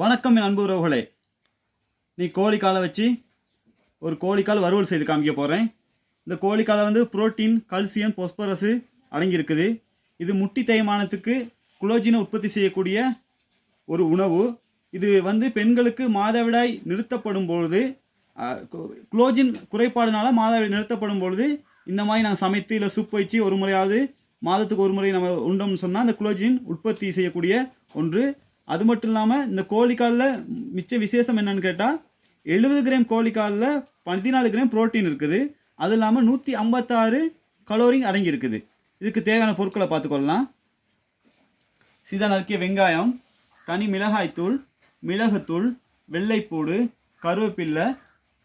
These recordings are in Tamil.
வணக்கம் என் அன்பு உறவுகளே. நீ கோழிக்காலை வச்சு ஒரு கோழிக்கால் வறுவல் செய்து காமிக்க போகிறேன். இந்த கோழிக்காலை வந்து புரோட்டீன், கல்சியம், பொஸ்பரஸு அடங்கியிருக்குது. இது முட்டி தேய்மானத்துக்கு குளோஜினை உற்பத்தி செய்யக்கூடிய ஒரு உணவு. இது வந்து பெண்களுக்கு மாதவிடாய் நிறுத்தப்படும் பொழுது, குளோஜின் குறைபாடுனால மாதவிடாய் நிறுத்தப்படும் பொழுது இந்த மாதிரி நாங்கள் சமைத்து இல்லை சூப் வச்சு ஒரு முறையாவது மாதத்துக்கு ஒரு முறை நம்ம உண்டோம்னு சொன்னால் அந்த குளோஜின் உற்பத்தி செய்யக்கூடிய ஒன்று. அது மட்டும் இல்லாமல் இந்த கோழிக்காலில் மிச்ச விசேஷம் என்னன்னு கேட்டால் 70 கிராம் கோழிக்காலில் 14 கிராம் புரோட்டீன் இருக்குது. அது இல்லாமல் 156 கலோரி அடங்கி இருக்குது. இதுக்கு தேவையான பொருட்களை பார்த்துக்கொள்ளலாம். சிதா நறுக்கிய வெங்காயம், தனி மிளகாய்த்தூள், மிளகுத்தூள், வெள்ளைப்பூடு, கருவேப்பில்லை,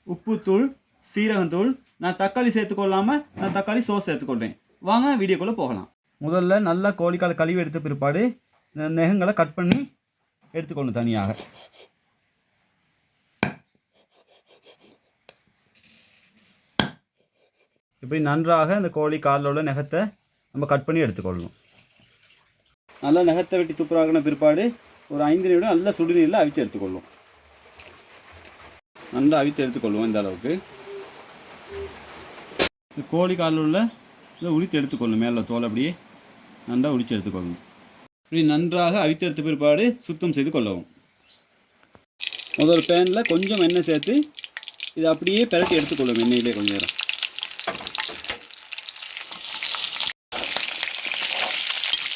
உப்புத்தூள், சீரகத்தூள். நான் தக்காளி சேர்த்துக்கொள்ளாமல் நான் தக்காளி சோஸ் சேர்த்துக்கொள்கிறேன். வாங்க வீடியோக்குள்ளே போகலாம். முதல்ல நல்லா கோழிக்கால் கழுவி எடுத்த பிற்பாடு இந்த நெகங்களை கட் பண்ணி எடுத்துக்கொள்ளணும் தனியாக. இப்படி நன்றாக இந்த கோழி காலில் உள்ள நெகத்தை நம்ம கட் பண்ணி எடுத்துக்கொள்ளணும். நல்லா நெகத்தை வெட்டி துப்புராகின பிற்பாடு ஒரு 5 நிமிடம் நல்லா சுடுநீரில் அவித்து எடுத்துக்கொள்ளும். நல்லா அவித்து எடுத்துக்கொள்ளுவோம். இந்த அளவுக்கு இந்த கோழி காலில் உள்ள இதை உரித்து எடுத்துக்கொள்ளும். மேலே தோல் அப்படியே நல்லா உரித்து எடுத்துக்கொள்ளணும். இப்படி நன்றாக அவித்து எடுத்த பிற்பாடு சுத்தம் செய்து கொள்ளவும். முதல் பேனில் கொஞ்சம் எண்ணெய் சேர்த்து இதை அப்படியே பிரட்டி எடுத்துக்கொள்ளும். எண்ணெயிலே கொஞ்சம் நேரம்.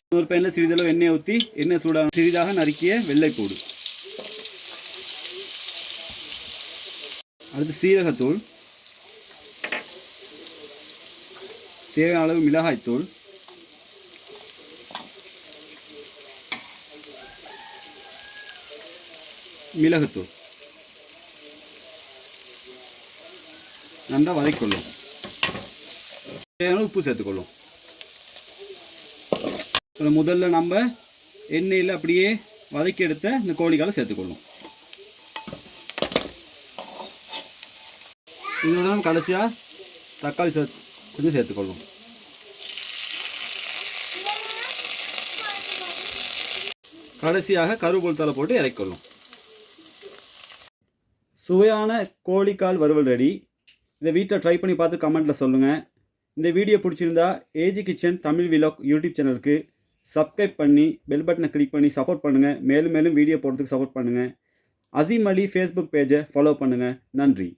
இன்னொரு பேனில் சிறிதளவு எண்ணெய் ஊற்றி எண்ணெய் சூடாக சிறிதாக நறுக்கிய வெள்ளைப்பூடு, அடுத்து சீரகத்தூள், தேவையான அளவு மிளகாய்த்தூள், மிளகுத்தூள் நல்லா வதக்கிக்கொள்ளும். தேவையான உப்பு சேர்த்துக்கொள்ளும். முதல்ல நம்ம எண்ணெயில் அப்படியே வதக்கி எடுத்த இந்த கோழிக்காலை சேர்த்துக்கொள்ளும். இதோட நம்ம கடைசியாக தக்காளி கொஞ்சம் சேர்த்துக்கொள்ளும். கடைசியாக கருவேப்பிலை தழை போட்டு இறக்கிக்கொள்ளும். சுவையான கோழிக்கால் வறுவல் ரெடி. இதை வீட்டில் ட்ரை பண்ணி பார்த்து கமெண்ட்டில் சொல்லுங்கள். இந்த வீடியோ பிடிச்சிருந்தா AG kitchen Tamil vlog YouTube சேனலுக்கு சப்ஸ்கிரைப் பண்ணி பெல் பட்டனை கிளிக் பண்ணி சப்போர்ட் பண்ணுங்கள். மேலும் மேலும் வீடியோ போடுறதுக்கு சப்போர்ட் பண்ணுங்கள். அசீம் அலி ஃபேஸ்புக் பேஜை ஃபாலோ பண்ணுங்கள். நன்றி.